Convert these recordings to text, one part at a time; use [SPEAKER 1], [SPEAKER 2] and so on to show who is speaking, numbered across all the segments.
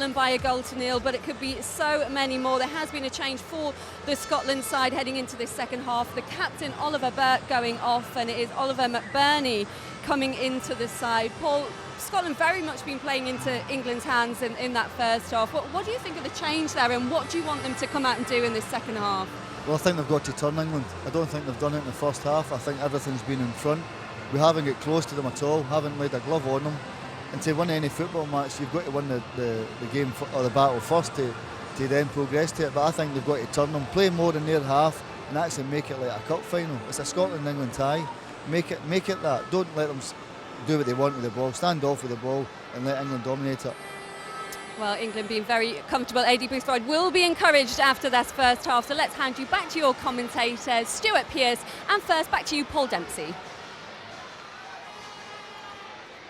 [SPEAKER 1] by a goal to nil, but it could be so many more. There has been a change for the Scotland side heading into this second half. The captain, Oliver Burke, going off, and it is Oliver McBurney coming into the side. Paul, Scotland very much been playing into England's hands in that first half. What do you think of the change there, and what do you want them to come out and do in this second half?
[SPEAKER 2] Well, I think they've got to turn England. I don't think they've done it in the first half. I think everything's been in front. We haven't got close to them at all, haven't laid a glove on them. And to win any football match, you've got to win the game or the battle first to then progress to it. But I think they've got to turn them, play more in their half, and actually make it like a cup final. It's a Scotland-England tie. Make it that. Don't let them do what they want with the ball. Stand off with the ball and let England dominate it.
[SPEAKER 1] Well, England being very comfortable. AD Boothroyd will be encouraged after this first half. So let's hand you back to your commentators, Stuart Pearce, and first back to you, Paul Dempsey.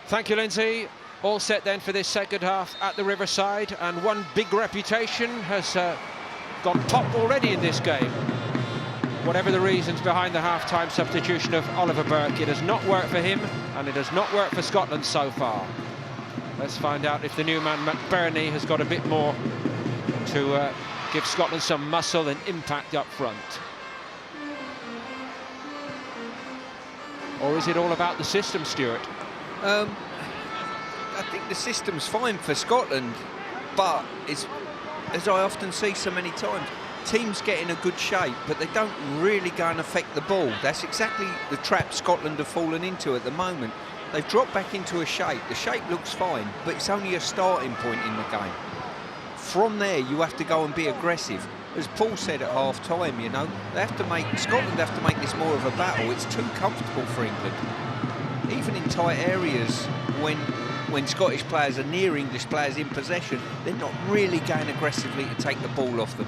[SPEAKER 3] Thank you, Lindsay. All set then for this second half at the Riverside, and one big reputation has gone top already in this game. Whatever the reasons behind the half-time substitution of Oliver Burke, it has not worked for him, and it has not worked for Scotland so far. Let's find out if the new man McBurney has got a bit more to give Scotland some muscle and impact up front. Or is it all about the system, Stuart?
[SPEAKER 4] I think the system's fine for Scotland, but it's, as I often see so many times, teams get in a good shape, but they don't really go and affect the ball. That's exactly the trap Scotland have fallen into at the moment. They've dropped back into a shape. The shape looks fine, but it's only a starting point in the game. From there, you have to go and be aggressive. As Paul said at half-time, you know, Scotland have to make this more of a battle. It's too comfortable for England. Even in tight areas, when Scottish players are near English players in possession, they're not really going aggressively to take the ball off them.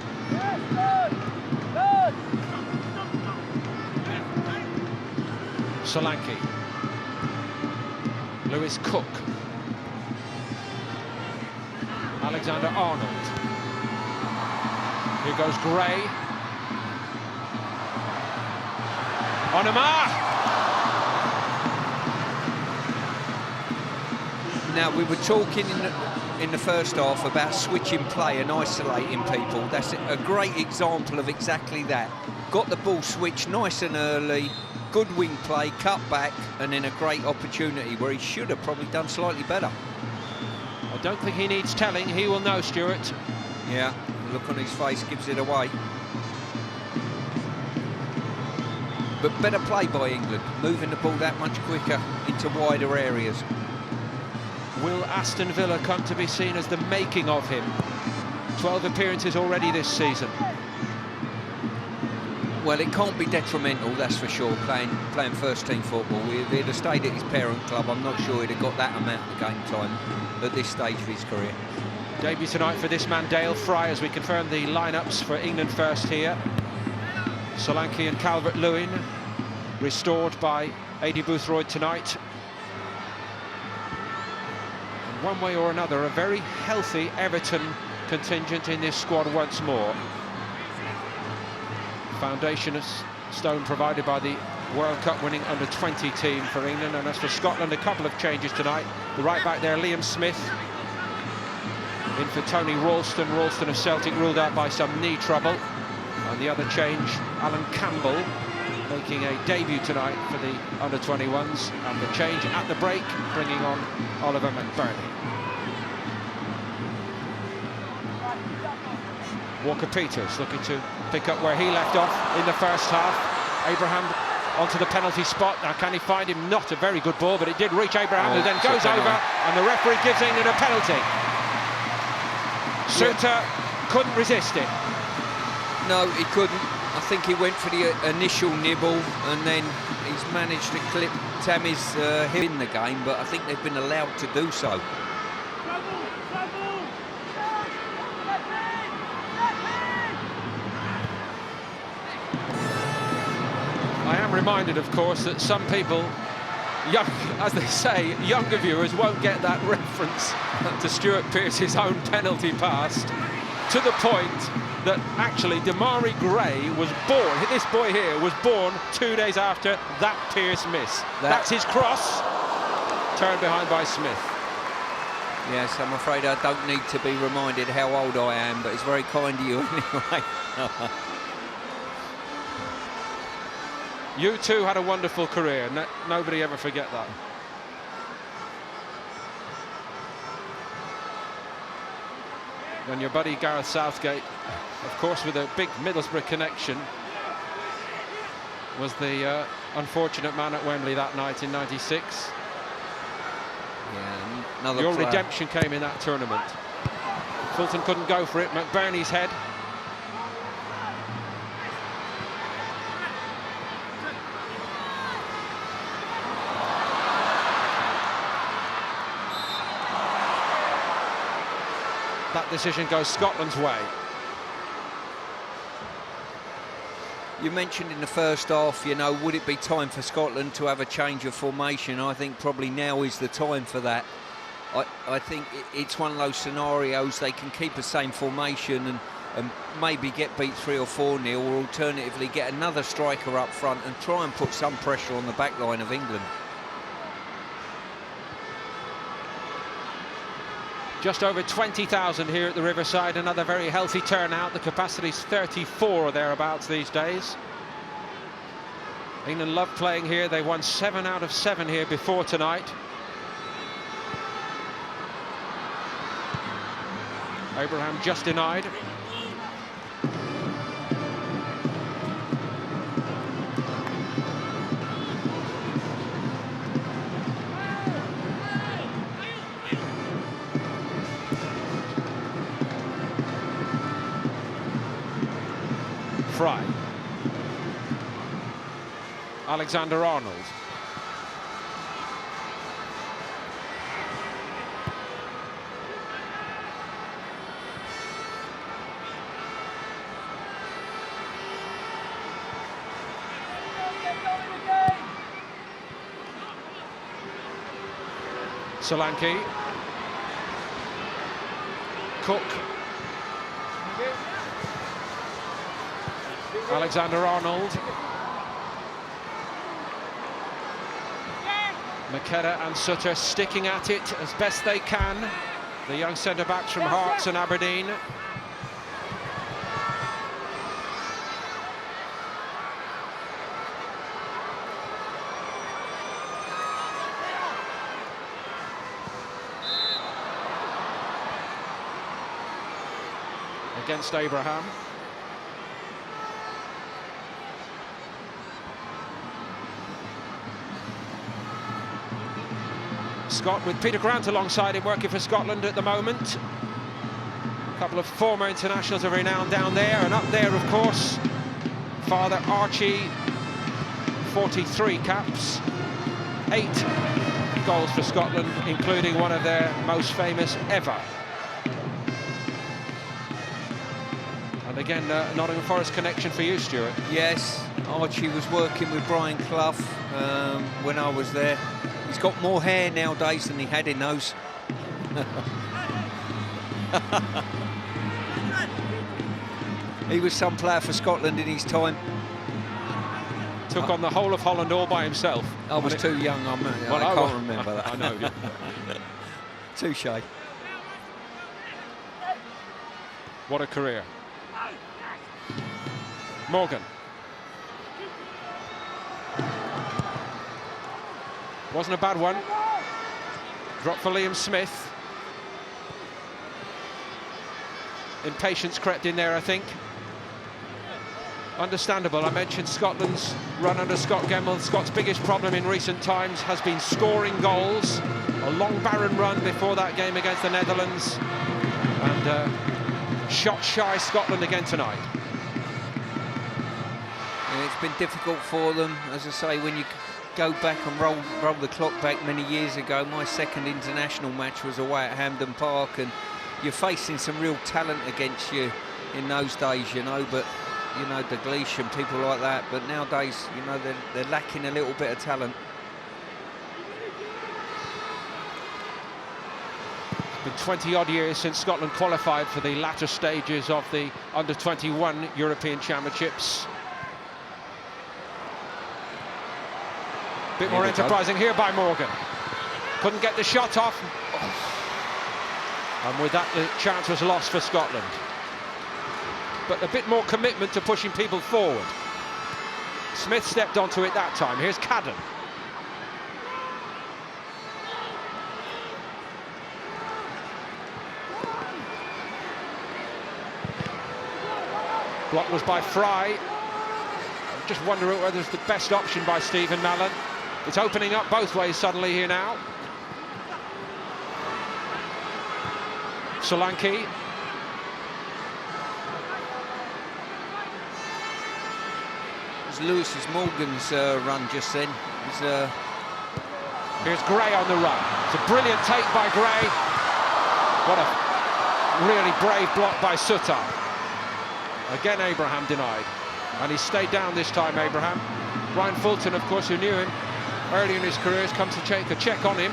[SPEAKER 3] Solanke. Lewis Cook. Alexander-Arnold. Here goes Gray. Onama!
[SPEAKER 4] Now, we were talking in the first half about switching play and isolating people. That's a great example of exactly that. Got the ball switched nice and early, good wing play, cut back, and then a great opportunity where he should have probably done slightly better.
[SPEAKER 3] I don't think he needs telling. He will know, Stuart.
[SPEAKER 4] Yeah, the look on his face gives it away. But better play by England, moving the ball that much quicker into wider areas.
[SPEAKER 3] Will Aston Villa come to be seen as the making of him? 12 appearances already this season.
[SPEAKER 4] Well, it can't be detrimental, that's for sure, playing first-team football. If he'd have stayed at his parent club, I'm not sure he'd have got that amount of game time at this stage of his career.
[SPEAKER 3] Debut tonight for this man, Dale Fry, as we confirm the lineups for England first here. Solanke and Calvert-Lewin, restored by AD Boothroyd tonight. One way or another, a very healthy Everton contingent in this squad once more. Foundation stone provided by the World Cup winning under-20 team for England. And as for Scotland, a couple of changes tonight. The right back there, Liam Smith, in for Tony Ralston. Ralston of Celtic ruled out by some knee trouble. And the other change, Alan Campbell, making a debut tonight for the under-21s, and the change at the break, bringing on Oliver McBurney. Walker-Peters looking to pick up where he left off in the first half. Abraham onto the penalty spot. Now, can he find him? Not a very good ball, but it did reach Abraham, who then goes over, and the referee gives England a penalty. Suter couldn't resist it.
[SPEAKER 4] No, he couldn't. I think he went for the initial nibble, and then he's managed to clip Tammy's hip in the game, but I think they've been allowed to do so.
[SPEAKER 3] I am reminded, of course, that some people, young, as they say, younger viewers won't get that reference to Stuart Pearce's own penalty pass, to the point that actually Demarai Gray was born, this boy here was born 2 days after that Pearce miss. That's his cross, turned behind by Smith.
[SPEAKER 4] Yes, I'm afraid I don't need to be reminded how old I am, but it's very kind of you anyway.
[SPEAKER 3] U2 had a wonderful career. Nobody ever forget that. And your buddy Gareth Southgate, of course, with a big Middlesbrough connection, was the unfortunate man at Wembley that night in '96.
[SPEAKER 4] Yeah, another
[SPEAKER 3] Your
[SPEAKER 4] player.
[SPEAKER 3] redemption came in that tournament. Fulton couldn't go for it. McBurney's head. That decision goes Scotland's way.
[SPEAKER 4] You mentioned in the first half, you know, would it be time for Scotland to have a change of formation? I think probably now is the time for that. I think it's one of those scenarios they can keep the same formation and maybe get beat 3 or 4-0, or alternatively get another striker up front and try and put some pressure on the back line of England.
[SPEAKER 3] Just over 20,000 here at the Riverside, another very healthy turnout. The capacity's 34 or thereabouts these days. England love playing here. They won 7 out of 7 here before tonight. Abraham just denied. Fry. Alexander-Arnold. Solanke. Cook. Alexander-Arnold. McKenna and Sutter sticking at it as best they can. The young centre-backs from Hearts and Aberdeen. Against Abraham. Scott with Peter Grant alongside him, working for Scotland at the moment. A couple of former internationals of renown down there, and up there, of course, Father Archie, 43 caps, 8 goals for Scotland, including one of their most famous ever. And again, Nottingham Forest connection for you, Stuart.
[SPEAKER 4] Yes, Archie was working with Brian Clough when I was there. He's got more hair nowadays than he had in those. He was some player for Scotland in his time.
[SPEAKER 3] Took on the whole of Holland all by himself.
[SPEAKER 4] I was too young, I can't remember that.
[SPEAKER 3] I know. Yeah.
[SPEAKER 4] Touche.
[SPEAKER 3] What a career. Morgan. Wasn't a bad one. Drop for Liam Smith. Impatience crept in there, I think. Understandable. I mentioned Scotland's run under Scott Gemmell. Scott's biggest problem in recent times has been scoring goals. A long barren run before that game against the Netherlands. And shot shy Scotland again tonight.
[SPEAKER 4] Yeah, it's been difficult for them, as I say, when you go back and roll the clock back many years ago. My second international match was away at Hampden Park, and you're facing some real talent against you in those days, you know, but, you know, Dalglish and people like that, but nowadays, you know, they're lacking a little bit of talent.
[SPEAKER 3] It's been 20-odd years since Scotland qualified for the latter stages of the Under-21 European Championships. Bit more enterprising here by Morgan. Couldn't get the shot off. And with that, the chance was lost for Scotland. But a bit more commitment to pushing people forward. Smith stepped onto it that time. Here's Cadden. Block was by Fry. Just wondering whether it's the best option by Stephen Mallon. It's opening up both ways suddenly here now. Solanke.
[SPEAKER 4] It was Lewis Morgan's run just then.
[SPEAKER 3] Here's Gray on the run. It's a brilliant take by Gray. What a really brave block by Sutter. Again, Abraham denied. And he stayed down this time, Abraham. Ryan Fulton, of course, who knew him early in his career, has come to take a check on him.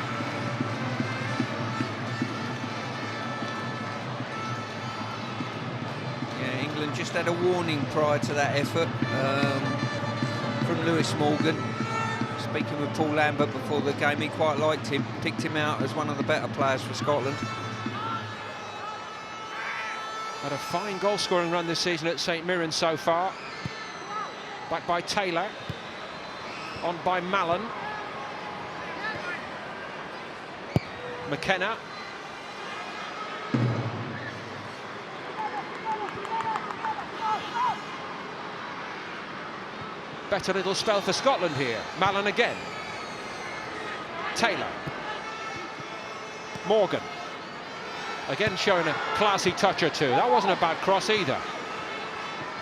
[SPEAKER 4] Yeah, England just had a warning prior to that effort from Lewis Morgan. Speaking with Paul Lambert before the game, he quite liked him, picked him out as one of the better players for Scotland.
[SPEAKER 3] Had a fine goal-scoring run this season at St Mirren so far. Back by Taylor. On by Mallon. McKenna. Better little spell for Scotland here. Mallon again. Taylor. Morgan. Again showing a classy touch or two. That wasn't a bad cross either.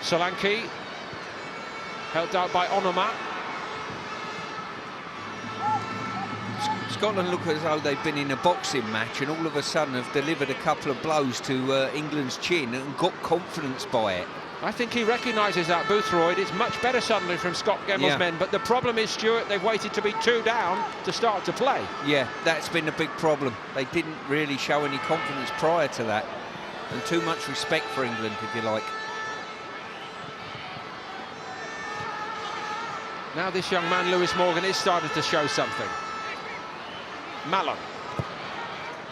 [SPEAKER 3] Solanke. Helped out by Onoma.
[SPEAKER 4] Scotland look as though they've been in a boxing match and all of a sudden have delivered a couple of blows to England's chin and got confidence by it.
[SPEAKER 3] I think he recognises that, Boothroyd. It's much better suddenly from Scott Gemmell's men, but the problem is, Stuart, they've waited to be 2 down to start to play.
[SPEAKER 4] Yeah, that's been a big problem. They didn't really show any confidence prior to that, and too much respect for England, if you like.
[SPEAKER 3] Now this young man, Lewis Morgan, is starting to show something. Mallon.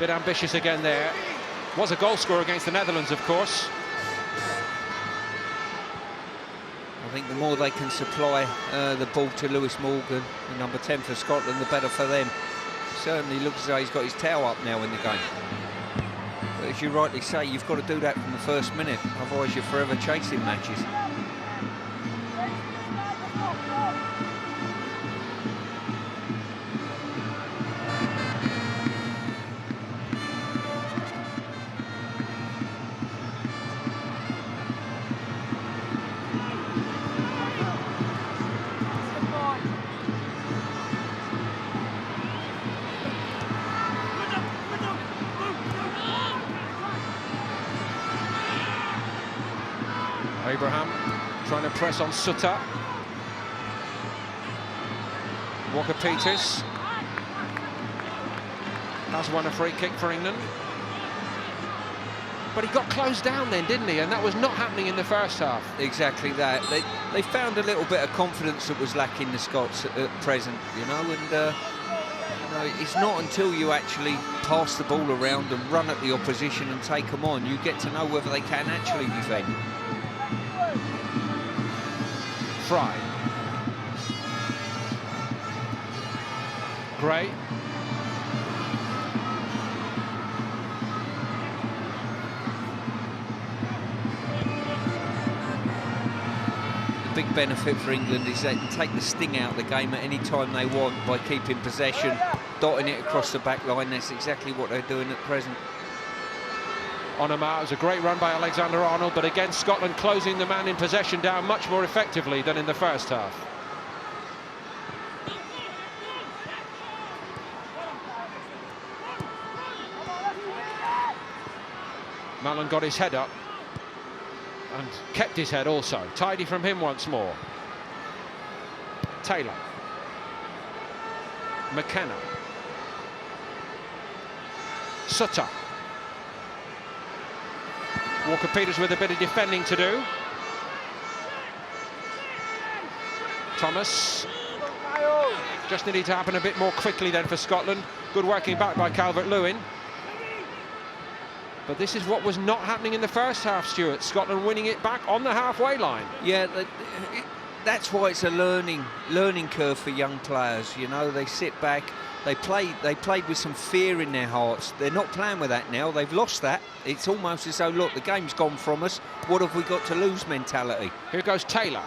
[SPEAKER 3] Bit ambitious again there. Was a goal scorer against the Netherlands, of course.
[SPEAKER 4] I think the more they can supply the ball to Lewis Morgan, the number 10 for Scotland, the better for them. Certainly looks as though he's got his tail up now in the game. But as you rightly say, you've got to do that from the first minute, otherwise you're forever chasing matches.
[SPEAKER 3] Abraham trying to press on Sutter. Walker-Peters has won a free kick for England. But he got closed down then, didn't he? And that was not happening in the first half.
[SPEAKER 4] Exactly that. They found a little bit of confidence that was lacking the Scots at present, you know, and you know, it's not until you actually pass the ball around and run at the opposition and take them on, you get to know whether they can actually defend.
[SPEAKER 3] Fry. Gray.
[SPEAKER 4] The big benefit for England is they can take the sting out of the game at any time they want by keeping possession, dotting it across the back line. That's exactly what they're doing at present.
[SPEAKER 3] Onoma, it was a great run by Alexander-Arnold, but again Scotland closing the man in possession down much more effectively than in the first half. Mallon got his head up and kept his head also. Tidy from him once more. Taylor. McKenna. Sutter. Walker-Peters with a bit of defending to do. Thomas. Just needed to happen a bit more quickly then for Scotland. Good working back by Calvert-Lewin. But this is what was not happening in the first half, Stuart. Scotland winning it back on the halfway line.
[SPEAKER 4] Yeah, that's why it's a learning curve for young players. You know, they sit back, they played with some fear in their hearts. They're not playing with that now. They've lost that. It's almost as though, look, the game's gone from us. What have we got to lose mentality?
[SPEAKER 3] Here goes Taylor.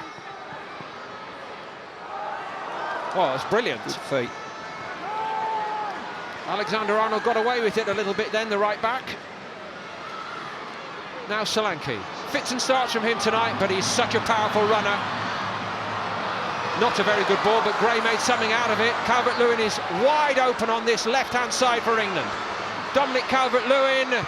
[SPEAKER 3] Oh, it's brilliant.
[SPEAKER 4] Good feet.
[SPEAKER 3] Alexander-Arnold got away with it a little bit then, the right back. Now Solanke. Fits and starts from him tonight, but he's such a powerful runner. Not a very good ball, but Gray made something out of it. Calvert-Lewin is wide open on this left-hand side for England. Dominic Calvert-Lewin.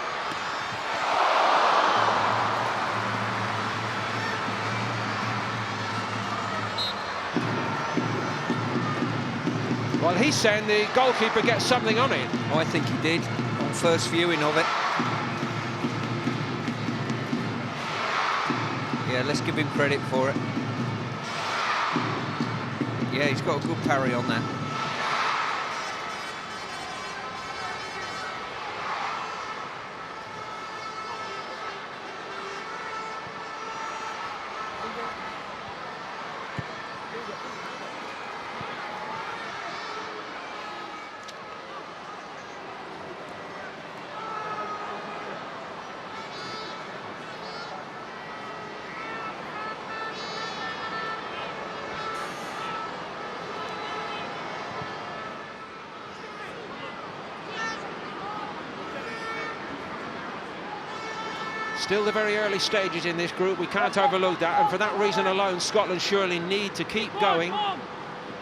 [SPEAKER 3] Well, he's saying the goalkeeper gets something on it.
[SPEAKER 4] I think he did on first viewing of it. Yeah, let's give him credit for it. Yeah, he's got a good parry on that.
[SPEAKER 3] Still the very early stages in this group, we can't overlook that, and for that reason alone Scotland surely need to keep going.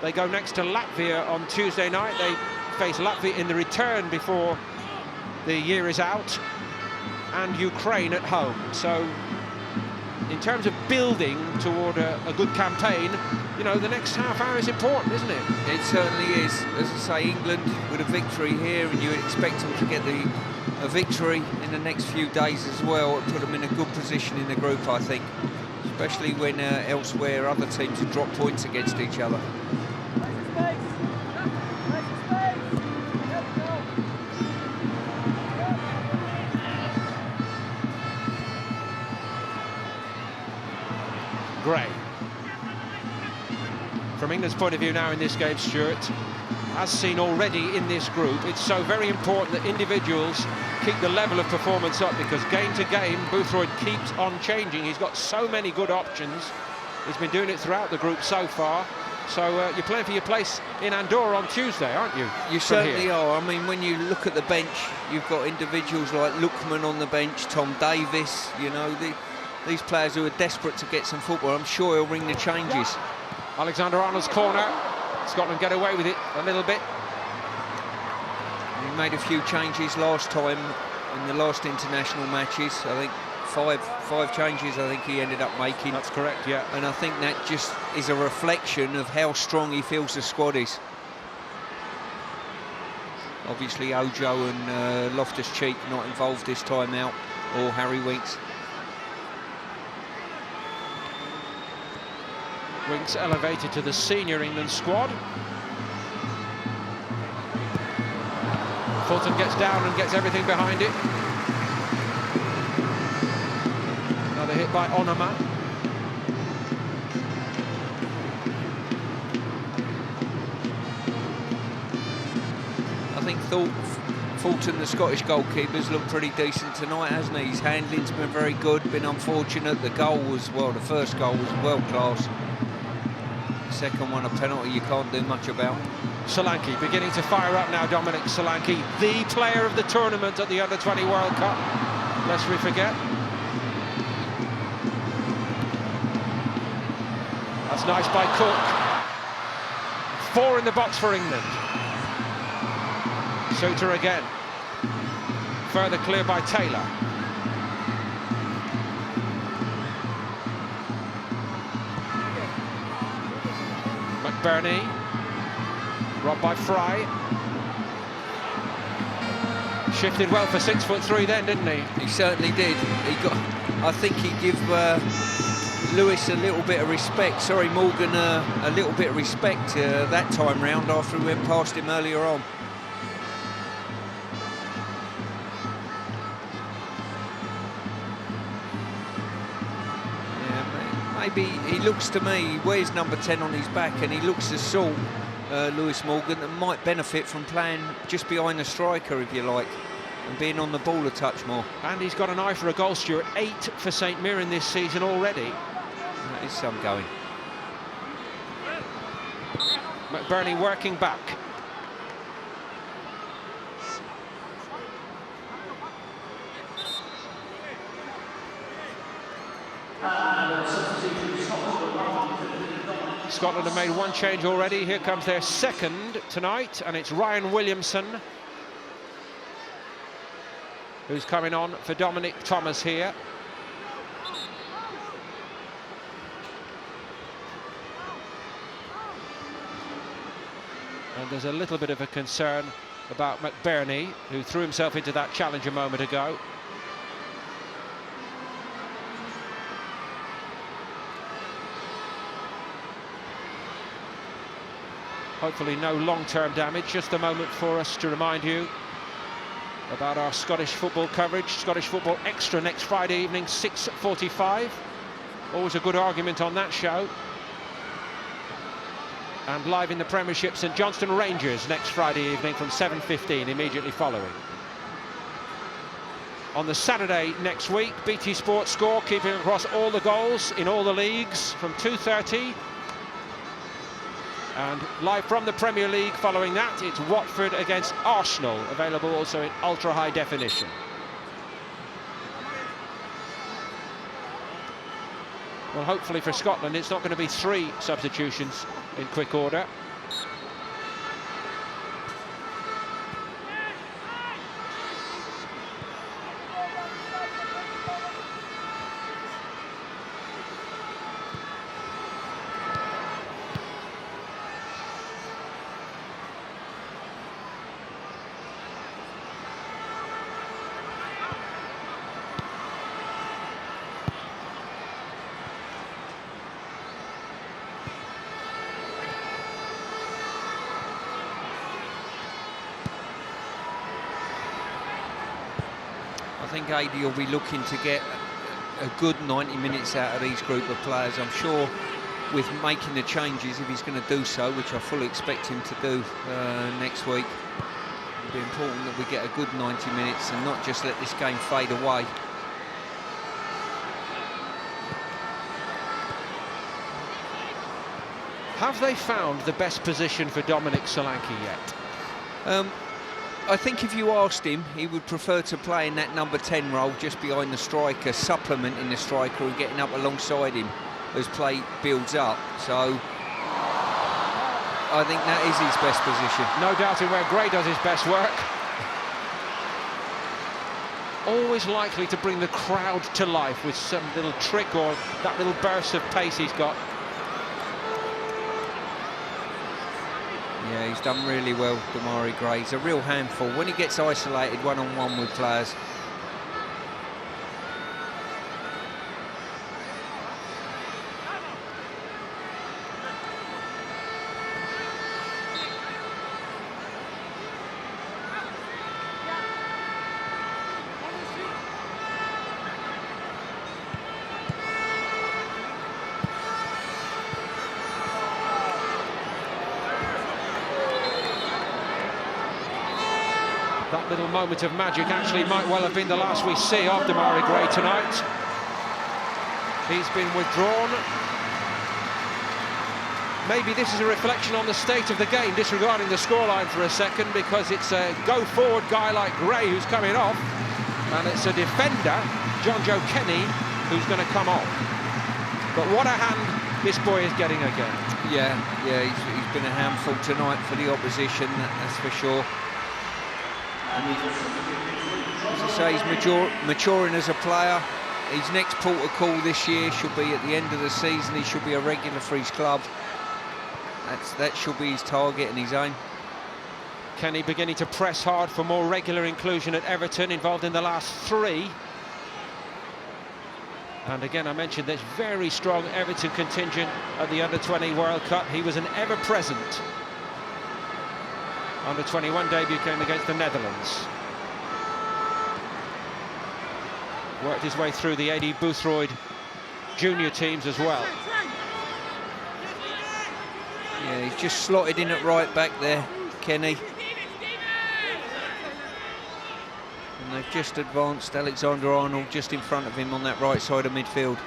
[SPEAKER 3] They go next to Latvia on Tuesday night. They face Latvia in the return before the year is out, and Ukraine at home. So in terms of building toward a good campaign, you know, the next half hour is important, isn't it?
[SPEAKER 4] It certainly is. As I say, England with a victory here, and you expect them to get a victory in the next few days as well. It'll put them in a good position in the group, I think, especially when elsewhere other teams have dropped points against each other.
[SPEAKER 3] Gray. From England's point of view now in this game, Stuart, as seen already in this group, it's so very important that individuals keep the level of performance up, because game to game Boothroyd keeps on changing. He's got so many good options. He's been doing it throughout the group so far. So you're playing for your place in Andorra on Tuesday, aren't you?
[SPEAKER 4] You certainly are. I mean, when you look at the bench, you've got individuals like Lookman on the bench, Tom Davis, you know, these players who are desperate to get some football. I'm sure he'll ring the changes.
[SPEAKER 3] Alexander-Arnold's corner. Scotland get away with it a little bit.
[SPEAKER 4] He made a few changes last time in the last international matches. I think five changes I think he ended up making.
[SPEAKER 3] That's correct, yeah.
[SPEAKER 4] And I think that just is a reflection of how strong he feels the squad is. Obviously Ojo and Loftus-Cheek not involved this time out, or Harry Winks.
[SPEAKER 3] Winks elevated to the senior England squad. Fulton gets down and gets everything behind it. Another hit by Onama.
[SPEAKER 4] I think Fulton, the Scottish goalkeeper's looked pretty decent tonight, hasn't he? His handling's been very good, been unfortunate. The goal was, well, the first goal was world class. Second one, a penalty you can't do much about.
[SPEAKER 3] Solanke beginning to fire up now. Dominic Solanke, the player of the tournament at the Under-20 World Cup, lest we forget. That's nice by Cook. 4 in the box for England. Suter again. Further clear by Taylor. McBurney, robbed by Fry. Shifted well for 6'3" then, didn't he?
[SPEAKER 4] He certainly did. I think he gave Lewis a little bit of respect. Sorry, Morgan, a little bit of respect that time round after we went past him earlier on. maybe he looks to me, he wears number 10 on his back, and he looks the sort, Lewis Morgan, that might benefit from playing just behind the striker, if you like, and being on the ball a touch more.
[SPEAKER 3] And he's got an eye for a goal, Stuart. 8 for St Mirren this season already.
[SPEAKER 4] That is some going.
[SPEAKER 3] McBurney working back. Scotland have made one change already. Here comes their second tonight, and it's Ryan Williamson who's coming on for Dominic Thomas here. And there's a little bit of a concern about McBurney, who threw himself into that challenge a moment ago. Hopefully no long-term damage. Just a moment for us to remind you about our Scottish football coverage. Scottish Football Extra next Friday evening, 6:45. Always a good argument on that show. And live in the Premiership, St Johnstone Rangers next Friday evening from 7:15, immediately following. On the Saturday next week, BT Sport Score keeping across all the goals in all the leagues from 2:30. And live from the Premier League following that, it's Watford against Arsenal, available also in ultra-high definition. Well, hopefully for Scotland, it's not going to be 3 substitutions in quick order.
[SPEAKER 4] I think Ady will be looking to get a good 90 minutes out of these group of players. I'm sure with making the changes, if he's going to do so, which I fully expect him to do next week, it'll be important that we get a good 90 minutes and not just let this game fade away.
[SPEAKER 3] Have they found the best position for Dominic Solanke yet?
[SPEAKER 4] I think if you asked him, he would prefer to play in that number 10 role just behind the striker, supplementing the striker and getting up alongside him as play builds up. So I think that is his best position.
[SPEAKER 3] No doubting where Gray does his best work. Always likely to bring the crowd to life with some little trick or that little burst of pace he's got.
[SPEAKER 4] Yeah, he's done really well, Damari Gray. He's a real handful when he gets isolated one-on-one with players.
[SPEAKER 3] That little moment of magic actually might well have been the last we see of Damari Gray tonight. He's been withdrawn. Maybe this is a reflection on the state of the game, disregarding the scoreline for a second, because it's a go-forward guy like Gray who's coming off, and it's a defender, John Joe Kenny, who's going to come off. But what a hand this boy is getting again.
[SPEAKER 4] Yeah, he's been a handful tonight for the opposition, that's for sure. As I say, he's maturing as a player. His next port of call this year should be at the end of the season. He should be a regular for his club. That should be his target and his aim.
[SPEAKER 3] Kenny beginning to press hard for more regular inclusion at Everton, involved in the last 3. And again, I mentioned this very strong Everton contingent at the Under-20 World Cup. He was an ever-present Under-21 debut came against the Netherlands. Worked his way through the Eddie Boothroyd junior teams as well.
[SPEAKER 4] Yeah, he's just slotted in at right back there, Kenny. And they've just advanced Alexander-Arnold just in front of him on that right side of midfield.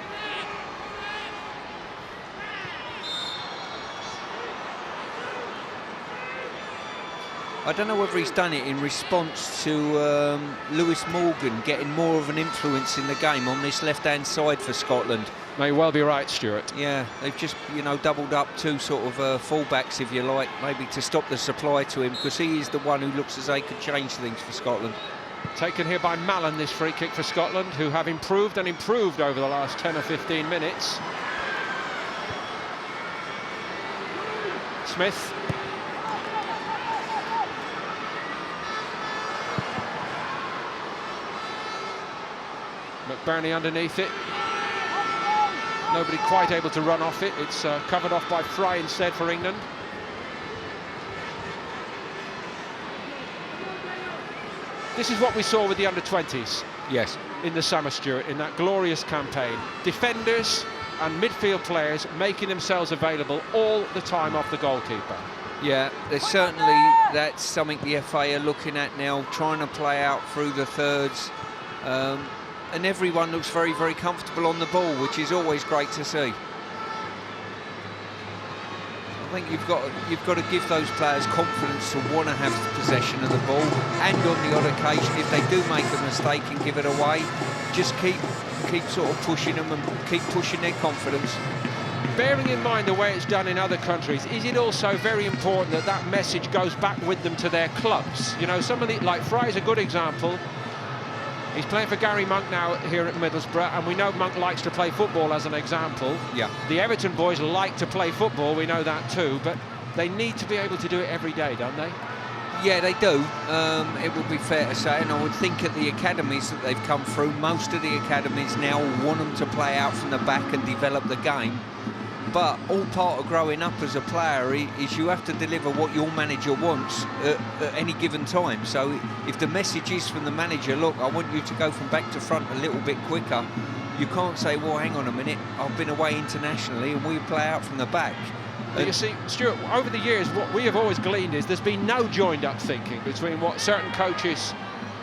[SPEAKER 4] I don't know whether he's done it in response to Lewis Morgan getting more of an influence in the game on this left-hand side for Scotland.
[SPEAKER 3] May well be right, Stuart.
[SPEAKER 4] Yeah, they've just, you know, doubled up two sort of full-backs, if you like, maybe to stop the supply to him, because he is the one who looks as though he could change things for Scotland.
[SPEAKER 3] Taken here by Mallon, this free kick for Scotland, who have improved and improved over the last 10 or 15 minutes. Smith. McBurney underneath it. Nobody quite able to run off it. It's covered off by Fry instead for England. This is what we saw with the under-20s.
[SPEAKER 4] Yes.
[SPEAKER 3] In the summer, Stuart, in that glorious campaign. Defenders and midfield players making themselves available all the time off the goalkeeper.
[SPEAKER 4] Yeah, there's certainly, that's something the FA are looking at now, trying to play out through the thirds. And everyone looks very, very comfortable on the ball, which is always great to see. I think you've got to give those players confidence to want to have possession of the ball, and on the odd occasion, if they do make a mistake and give it away, just keep sort of pushing them and keep pushing their confidence.
[SPEAKER 3] Bearing in mind the way it's done in other countries, is it also very important that that message goes back with them to their clubs? You know, somebody like Fry's a good example. He's playing for Gary Monk now here at Middlesbrough, and we know Monk likes to play football as an example.
[SPEAKER 4] Yeah.
[SPEAKER 3] The Everton boys like to play football, we know that too, but they need to be able to do it every day, don't they?
[SPEAKER 4] Yeah, they do. It would be fair to say, and I would think at the academies that they've come through, most of the academies now want them to play out from the back and develop the game. But all part of growing up as a player is you have to deliver what your manager wants at any given time. So if the message is from the manager, look, I want you to go from back to front a little bit quicker, you can't say, well, hang on a minute, I've been away internationally and we play out from the back.
[SPEAKER 3] But you see, Stuart, over the years, what we have always gleaned is there's been no joined-up thinking between what certain coaches,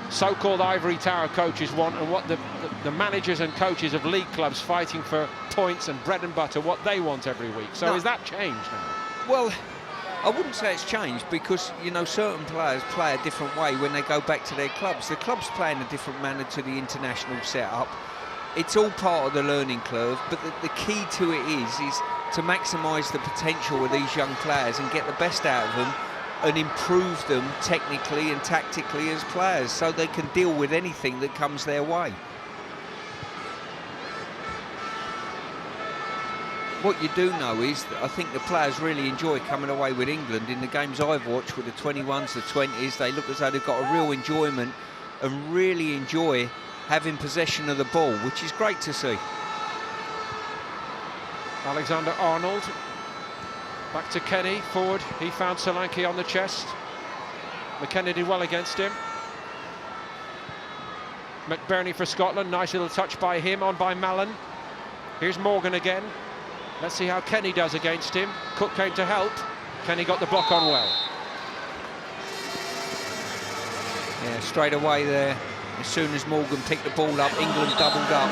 [SPEAKER 3] so-called ivory tower coaches, want and what the managers and coaches of league clubs fighting for points and bread and butter, what they want every week. So
[SPEAKER 4] No.
[SPEAKER 3] is that changed now?
[SPEAKER 4] Well, I wouldn't say it's changed, because, you know, certain players play a different way when they go back to their clubs. The club's playing a different manner to the international setup. It's all part of the learning curve, but the key to it is to maximise the potential of these young players and get the best out of them and improve them technically and tactically as players, so they can deal with anything that comes their way. What you do know is that I think the players really enjoy coming away with England. In the games I've watched with the 21s, the 20s, they look as though they've got a real enjoyment and really enjoy having possession of the ball, which is great to see.
[SPEAKER 3] Alexander-Arnold. Back to Kenny, forward. He found Solanke on the chest. McKenna did well against him. McBurney for Scotland. Nice little touch by him, on by Mallon. Here's Morgan again. Let's see how Kenny does against him. Cook came to help. Kenny got the block on well.
[SPEAKER 4] Yeah, straight away there, as soon as Morgan picked the ball up, England doubled up.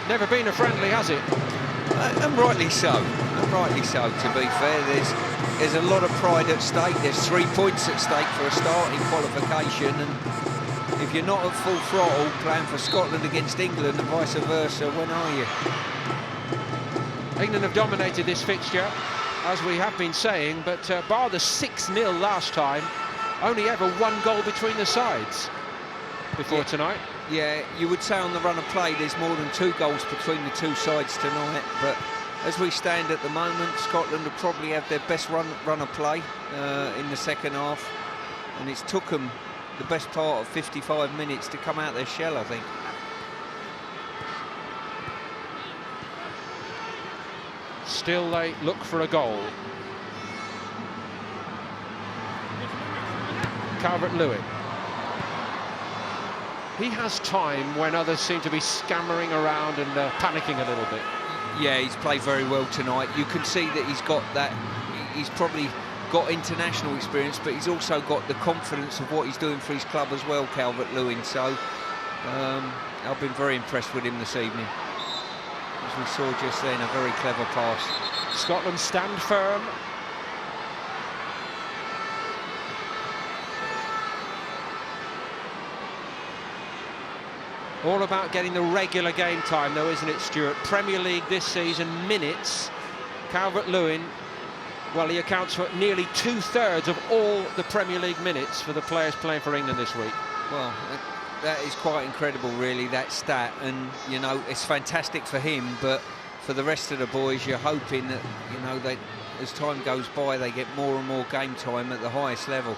[SPEAKER 3] Never been a friendly, has it?
[SPEAKER 4] And rightly so. And rightly so, to be fair. There's a lot of pride at stake. There's 3 points at stake for a start in qualification, and if you're not at full throttle playing for Scotland against England and vice versa, when are you?
[SPEAKER 3] England have dominated this fixture, as we have been saying, but bar the 6-0 last time, only ever 1 goal between the sides before tonight.
[SPEAKER 4] Yeah, you would say on the run of play there's more than 2 goals between the two sides tonight, but as we stand at the moment, Scotland will probably have their best run of play in the second half, and it's took them the best part of 55 minutes to come out their shell, I think.
[SPEAKER 3] Still they look for a goal. Calvert-Lewin. He has time when others seem to be scammering around and panicking a little bit.
[SPEAKER 4] Yeah, he's played very well tonight. You can see that he's got that. He's probably got international experience, but he's also got the confidence of what he's doing for his club as well, Calvert-Lewin. So I've been very impressed with him this evening. As we saw just then, a very clever pass.
[SPEAKER 3] Scotland stand firm. All about getting the regular game time, though, isn't it, Stuart? Premier League this season, minutes. Calvert-Lewin, well, he accounts for nearly 2/3 of all the Premier League minutes for the players playing for England this week.
[SPEAKER 4] Well, that is quite incredible, really, that stat. And, you know, it's fantastic for him, but for the rest of the boys, you're hoping that, you know, they, as time goes by, they get more and more game time at the highest level.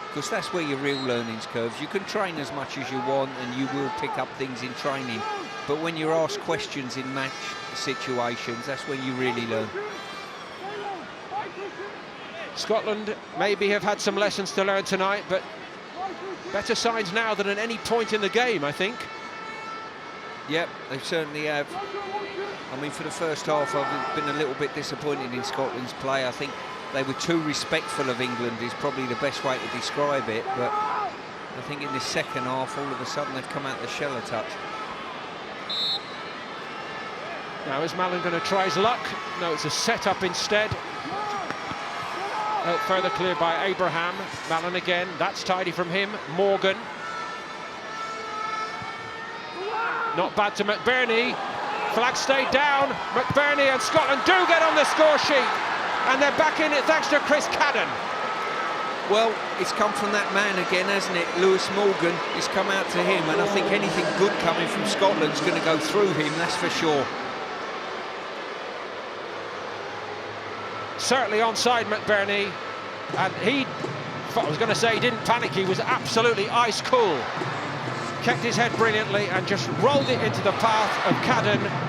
[SPEAKER 4] Because that's where your real learning's curves. You can train as much as you want and you will pick up things in training, but when you're asked questions in match situations, that's when you really learn.
[SPEAKER 3] Scotland maybe have had some lessons to learn tonight, but better signs now than at any point in the game, I think.
[SPEAKER 4] Yep, they certainly have. I mean, for the first half, I've been a little bit disappointed in Scotland's play. I think they were too respectful of England is probably the best way to describe it, but I think in this second half, all of a sudden, they've come out the shell a touch.
[SPEAKER 3] Now, is Mallon going to try his luck? No, it's a set-up instead. Further cleared by Abraham. Mallon again, that's tidy from him. Morgan. Not bad to McBurney. Flag stayed down. McBurney and Scotland do get on the score sheet. And they're back in it thanks to Chris Cadden.
[SPEAKER 4] Well, it's come from that man again, hasn't it? Lewis Morgan. It's come out to him, and I think anything good coming from Scotland's going to go through him, that's for sure.
[SPEAKER 3] Certainly onside McBurney, and I was going to say he didn't panic, he was absolutely ice cool. Kept his head brilliantly and just rolled it into the path of Cadden.